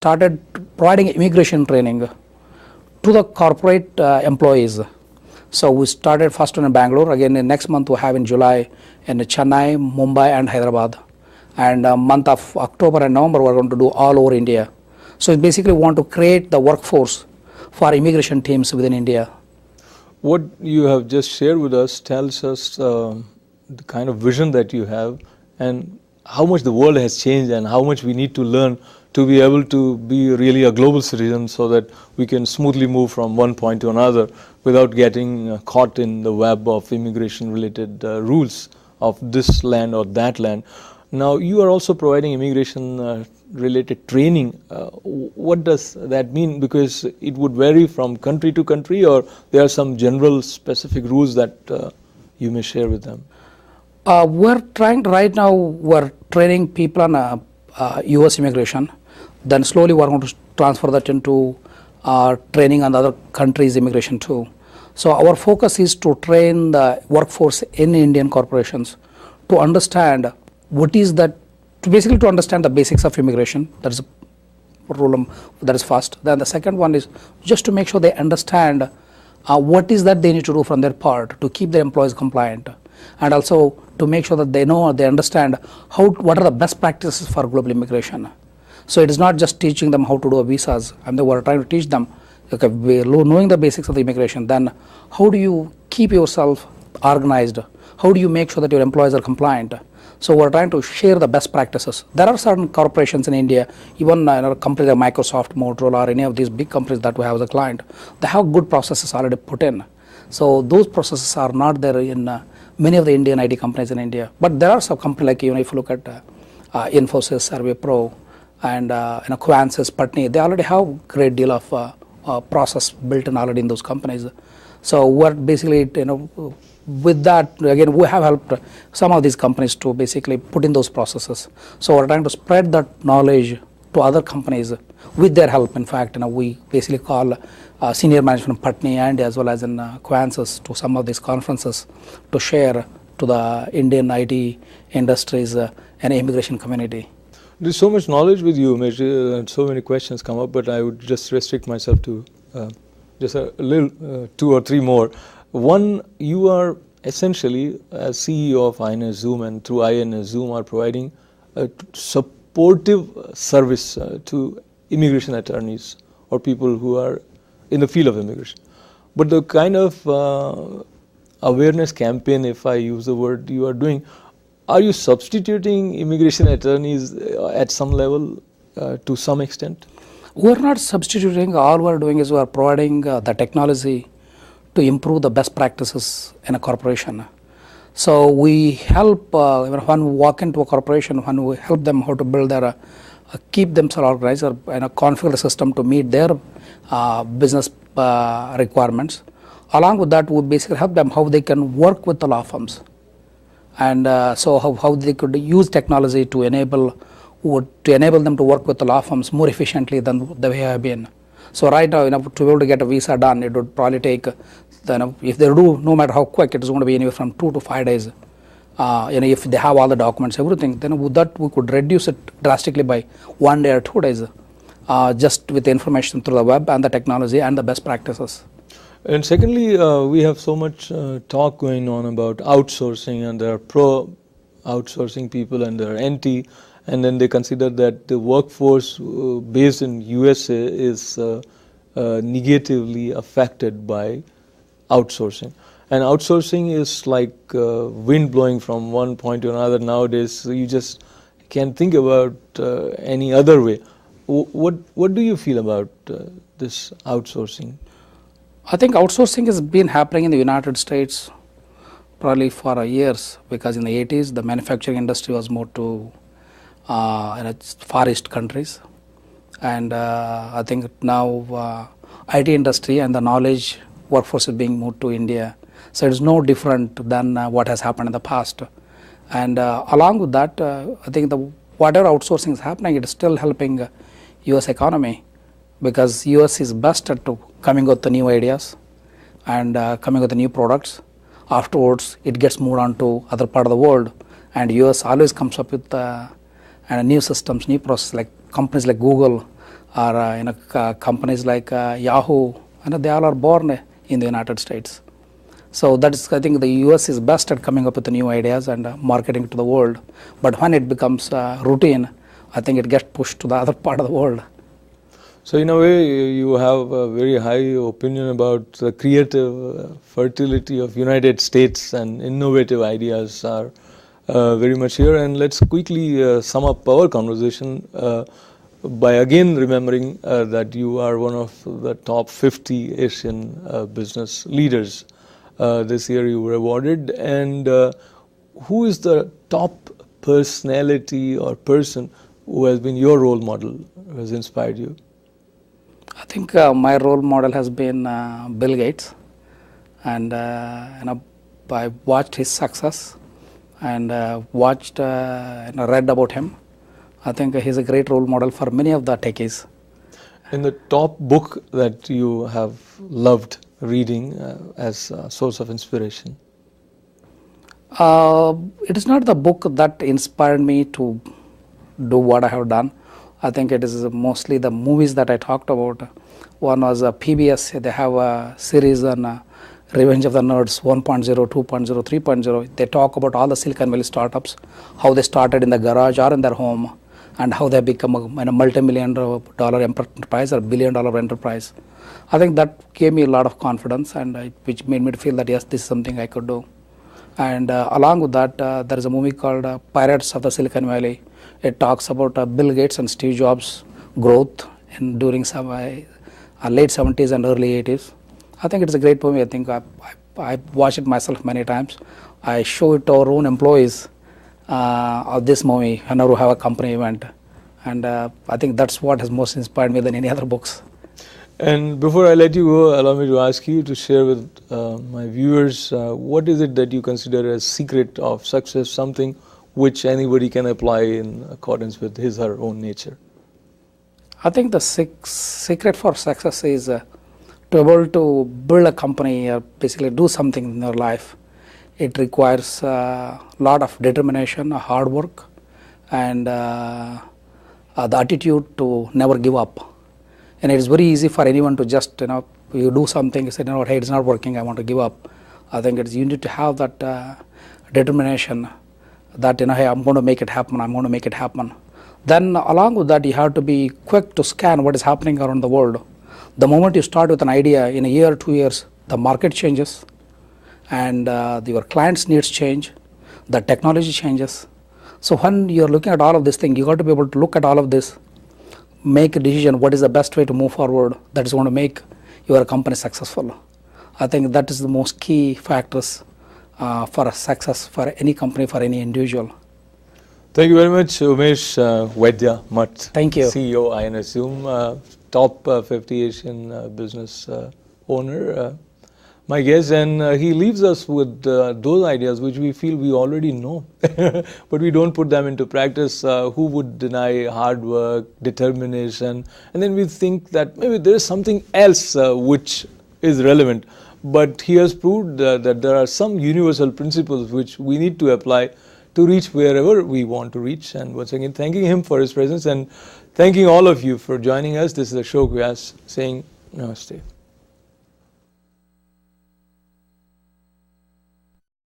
started providing immigration training to the corporate employees. So we started first in Bangalore. Again, in next month we have in July in Chennai, Mumbai, and Hyderabad. And month of October and November we're going to do all over India. So we basically want to create the workforce for immigration teams within India. What you have just shared with us tells us the kind of vision that you have and how much the world has changed and how much we need to learn to be able to be really a global citizen so that we can smoothly move from one point to another without getting caught in the web of immigration related rules of this land or that land. Now you are also providing immigration related training. What does that mean? Because it would vary from country to country, or there are some general specific rules that you may share with them. We're trying right now, we're training people on US immigration. Then slowly we're going to transfer that into training on other countries' immigration too. So our focus is to train the workforce in Indian corporations to understand what is that, to basically to understand the basics of immigration. That is a rule that is first. Then the second one is just to make sure they understand what is that they need to do from their part to keep their employees compliant, and also to make sure that they know, they understand what are the best practices for global immigration. So it is not just teaching them how to do visas, and they were trying to teach them, okay, knowing the basics of the immigration, then how do you keep yourself organized? How do you make sure that your employees are compliant? So we're trying to share the best practices. There are certain corporations in India, even companies like Microsoft, Motorola, or any of these big companies that we have as a client, they have good processes already put in. So those processes are not there in many of the Indian IT companies in India. But there are some companies like, if you look at INSZoom, SurveyPro, and Quansys, Putney, they already have a great deal of process built in already in those companies. So we're basically, with that, again, we have helped some of these companies to basically put in those processes. So we're trying to spread that knowledge to other companies with their help. In fact, we basically call senior management from Putney and as well as in Quansys to some of these conferences to share to the Indian IT industries and immigration community. There's so much knowledge with you, Umesh, and so many questions come up, but I would just restrict myself to just a little, two or three more. One, you are essentially as CEO of INSZoom, and through INSZoom are providing a supportive service to immigration attorneys or people who are in the field of immigration. But the kind of awareness campaign, if I use the word, you are doing, are you substituting immigration attorneys at some level to some extent? We're not substituting. All we're doing is we're providing the technology to improve the best practices in a corporation. So we help, when we walk into a corporation, when we help them how to build their, keep themselves organized or configure the system to meet their business requirements. Along with that, we basically help them how they can work with the law firms. And so how they could use technology to enable them to work with the law firms more efficiently than the way have been. So right now, to be able to get a visa done, it would probably take, if they do, no matter how quick, it is going to be anywhere from 2 to 5 days. If they have all the documents, everything, then with that we could reduce it drastically by 1 day or 2 days, just with the information through the web and the technology and the best practices. And secondly, we have so much talk going on about outsourcing, and there are pro-outsourcing people and there are anti, and then they consider that the workforce based in USA is negatively affected by outsourcing. And outsourcing is like wind blowing from one point to another nowadays. So you just can't think about any other way. What do you feel about this outsourcing? I think outsourcing has been happening in the United States probably for years, because in the 80s the manufacturing industry was moved to Far East countries, and I think now IT industry and the knowledge workforce is being moved to India. So it is no different than what has happened in the past. And along with that, I think whatever outsourcing is happening, it is still helping US economy, because US is best at coming with the new ideas and coming with the new products. Afterwards, it gets moved on to other part of the world, and US always comes up with new systems, new processes, like companies like Google or companies like Yahoo, they all are born in the United States. So that's, I think the US is best at coming up with the new ideas and marketing to the world. But when it becomes routine, I think it gets pushed to the other part of the world. So in a way, you have a very high opinion about the creative fertility of United States, and innovative ideas are very much here. And let's quickly sum up our conversation by again remembering that you are one of the top 50 Asian business leaders. This year you were awarded. And who is the top personality or person who has been your role model, who has inspired you? I think my role model has been Bill Gates, and I watched his success and read about him. I think he's a great role model for many of the techies. In the top book that you have loved reading as a source of inspiration? It is not the book that inspired me to do what I have done. I think it is mostly the movies that I talked about. One was PBS. They have a series on Revenge of the Nerds 1.0, 2.0, 3.0. They talk about all the Silicon Valley startups, how they started in the garage or in their home, and how they become a multi-million dollar enterprise or billion-dollar enterprise. I think that gave me a lot of confidence, and which made me feel that yes, this is something I could do. And along with that, there is a movie called Pirates of the Silicon Valley. It talks about Bill Gates and Steve Jobs' growth during some late 70s and early 80s. I think it's a great movie. I think I watched it myself many times. I show it to our own employees of this movie whenever we have a company event. And I think that's what has most inspired me than any other books. And before I let you go, allow me to ask you to share with my viewers, what is it that you consider as secret of success, something which anybody can apply in accordance with his or her own nature? I think the secret for success is to be able to build a company or basically do something in your life. It requires a lot of determination, hard work, and the attitude to never give up. And it is very easy for anyone to just, you do something, you say, hey, it's not working, I want to give up. I think you need to have that determination that, hey, I'm going to make it happen, I'm going to make it happen. Then along with that, you have to be quick to scan what is happening around the world. The moment you start with an idea, in a year or 2 years, the market changes, and your clients' needs change, the technology changes. So when you're looking at all of this thing, you got to be able to look at all of this, make a decision what is the best way to move forward that is going to make your company successful. I think that is the most key factors for a success for any company, for any individual. Thank you very much, Umesh Vaidyamath. Thank you. CEO, INSZoom, top 50 Asian business owner. My guess, and he leaves us with those ideas which we feel we already know, but we don't put them into practice. Who would deny hard work, determination? And then we think that maybe there is something else which is relevant. But he has proved that there are some universal principles which we need to apply to reach wherever we want to reach. And once again, thanking him for his presence and thanking all of you for joining us. This is Ashok Vyas saying Namaste.